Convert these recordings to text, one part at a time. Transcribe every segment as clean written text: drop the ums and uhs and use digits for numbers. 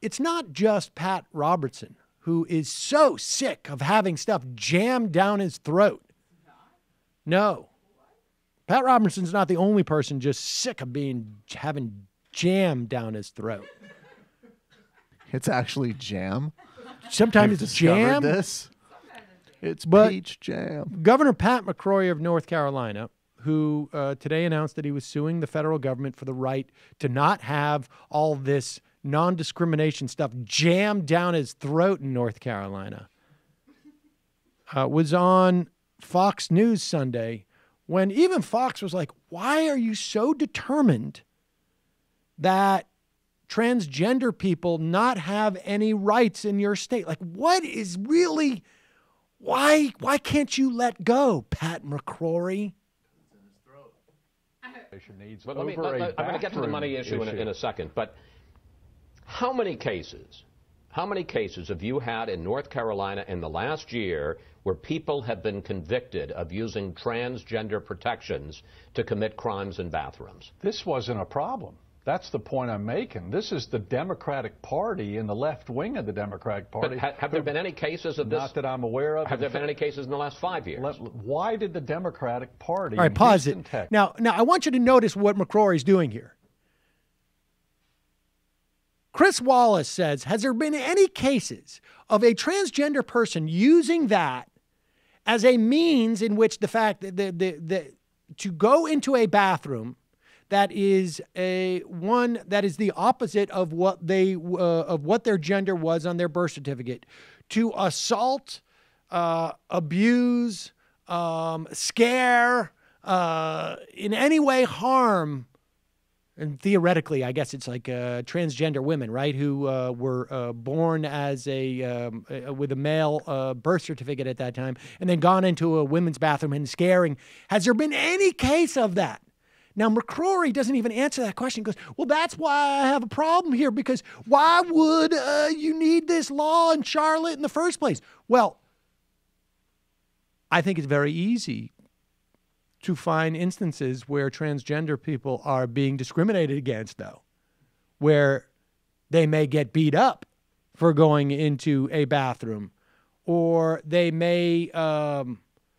it's not just Pat Robertson who is so sick of having stuff jammed down his throat. No. Pat Robertson's not the only person just sick of having jam down his throat. It's actually jam. Sometimes it's jam. This? It's peach jam. Governor Pat McCrory of North Carolina, who today announced that he was suing the federal government for the right to not have all this non-discrimination stuff jammed down his throat in North Carolina, was on Fox News Sunday when even Fox was like, why are you so determined that transgender people not have any rights in your state? Like, what is really, why can't you let go, Pat McCrory? But I'm going to get to the money issue in a second, but how many cases have you had in North Carolina in the last year where people have been convicted of using transgender protections to commit crimes in bathrooms? This wasn't a problem. That's the point I'm making. This is the Democratic Party and the left wing of the Democratic Party. But have there been any cases of this? Not that I'm aware of. Have there been any cases in the last 5 years? Why did the Democratic Party... All right, pause it. Now, I want you to notice what McCrory's doing here. Chris Wallace says, has there been any cases of a transgender person using that as a means in which the fact that to go into a bathroom that is that is the opposite of what their gender was on their birth certificate, to assault, abuse, scare, in any way harm, and theoretically, I guess it's like transgender women, right, who were born as with a male birth certificate at that time, and then gone into a women's bathroom and scaring. Has there been any case of that? Now, McCrory doesn't even answer that question. He goes, well, that's why I have a problem here, because why would you need this law in Charlotte in the first place? Well, I think it's very easy to find instances where transgender people are being discriminated against, though, where they may get beat up for going into a bathroom, or they may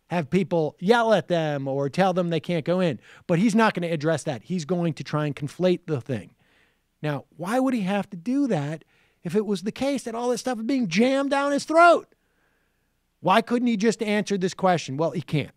have people yell at them or tell them they can't go in. But he's not going to address that. He's going to try and conflate the thing. Now, why would he have to do that if it was the case that all this stuff is being jammed down his throat? Why couldn't he just answer this question? Well, he can't.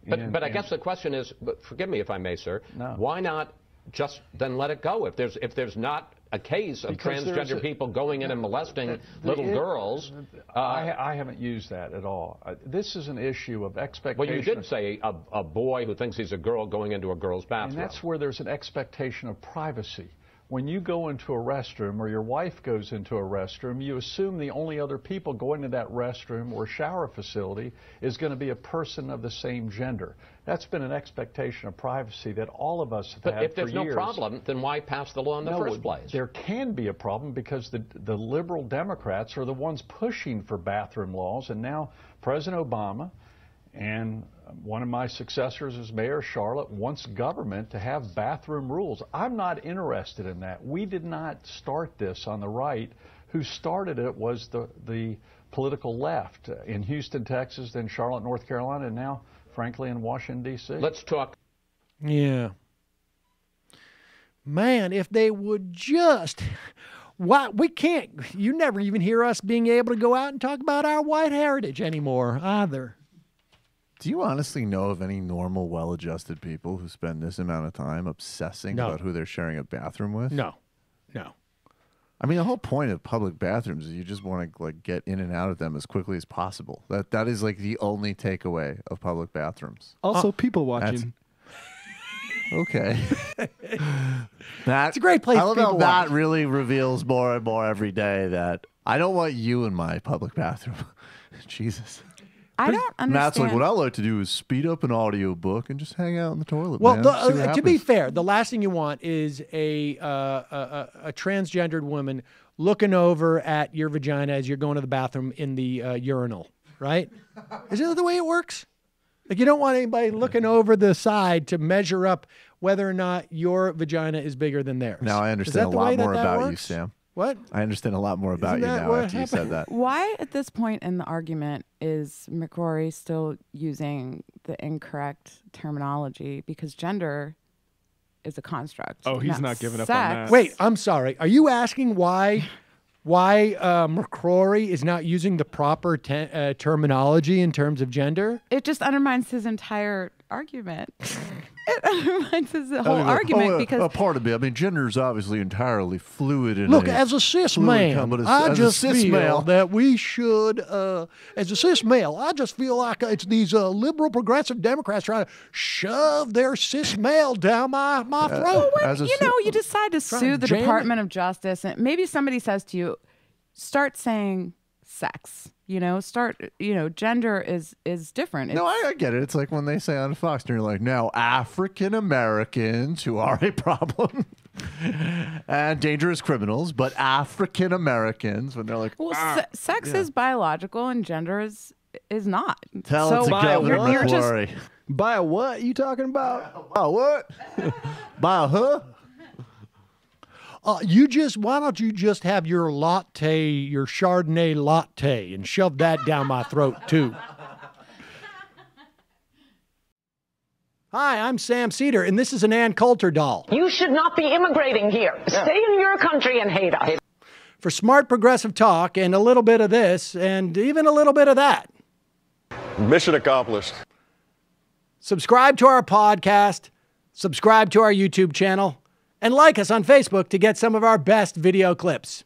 But I guess the question is, forgive me if I may, sir, why not just then let it go? If there's not a case of transgender people going in and molesting little girls. I haven't used that at all. This is an issue of expectation. Well, you did say a boy who thinks he's a girl going into a girl's bathroom. And that's where there's an expectation of privacy. When you go into a restroom or your wife goes into a restroom, you assume the only other people going to that restroom or shower facility is going to be a person of the same gender. That's been an expectation of privacy that all of us have had for years. But if there's no problem, then why pass the law in the first place? There can be a problem because the liberal Democrats are the ones pushing for bathroom laws, and now President Obama and one of my successors as mayor of Charlotte wants government to have bathroom rules. I'm not interested in that. We did not start this on the right. Who started it was the political left in Houston, Texas, then Charlotte, North Carolina, and now, frankly, in Washington, D.C. Let's talk. Yeah. Man, if they would just... Why, we can't... You never even hear us being able to go out and talk about our white heritage anymore, either. Do you honestly know of any normal, well-adjusted people who spend this amount of time obsessing about who they're sharing a bathroom with? No. I mean, the whole point of public bathrooms is you just want to get in and out of them as quickly as possible. That is like the only takeaway of public bathrooms. Also, people watching. Okay. It's a great place. I love how that really reveals more and more every day that I don't want you in my public bathroom. Jesus. I don't understand. Matt's like, what I like to do is speed up an audio book and just hang out in the toilet. Well, man. To be fair, the last thing you want is a transgendered woman looking over at your vagina as you're going to the bathroom in the urinal, right? Isn't that the way it works? Like, you don't want anybody looking over the side to measure up whether or not your vagina is bigger than theirs. Now I understand a lot more about you, Sam. What? I understand a lot more about Isn't you that now what after you said that. Why, at this point in the argument, is McCrory still using the incorrect terminology? Because gender is a construct. Oh, he's not giving up on that. Wait, I'm sorry. Are you asking why McCrory is not using the proper terminology in terms of gender? It just undermines his entire argument. It undermines his whole argument because... pardon me. I mean, gender is obviously entirely fluid. Look, as a cis man, I just feel that we should, as a cis male, I just feel like it's these liberal progressive Democrats trying to shove their cis male down my throat. Well, when, you decide to sue the Department of Justice, and maybe somebody says to you, start saying sex. Gender is different. No, I get it. It's like when they say on Fox, and you're like, now African Americans who are a problem and dangerous criminals, but African Americans, when they're like, sex is biological and gender is not. Tell it to Governor McCrory. By a what you talking about? By what? By a huh? Why don't you just have your latte, your Chardonnay latte, and shove that down my throat too? Hi, I'm Sam Seder, and this is an Ann Coulter doll. You should not be immigrating here. Stay in your country and hate us. For smart progressive talk and a little bit of this and even a little bit of that. Mission accomplished. Subscribe to our podcast, subscribe to our YouTube channel, and like us on Facebook to get some of our best video clips.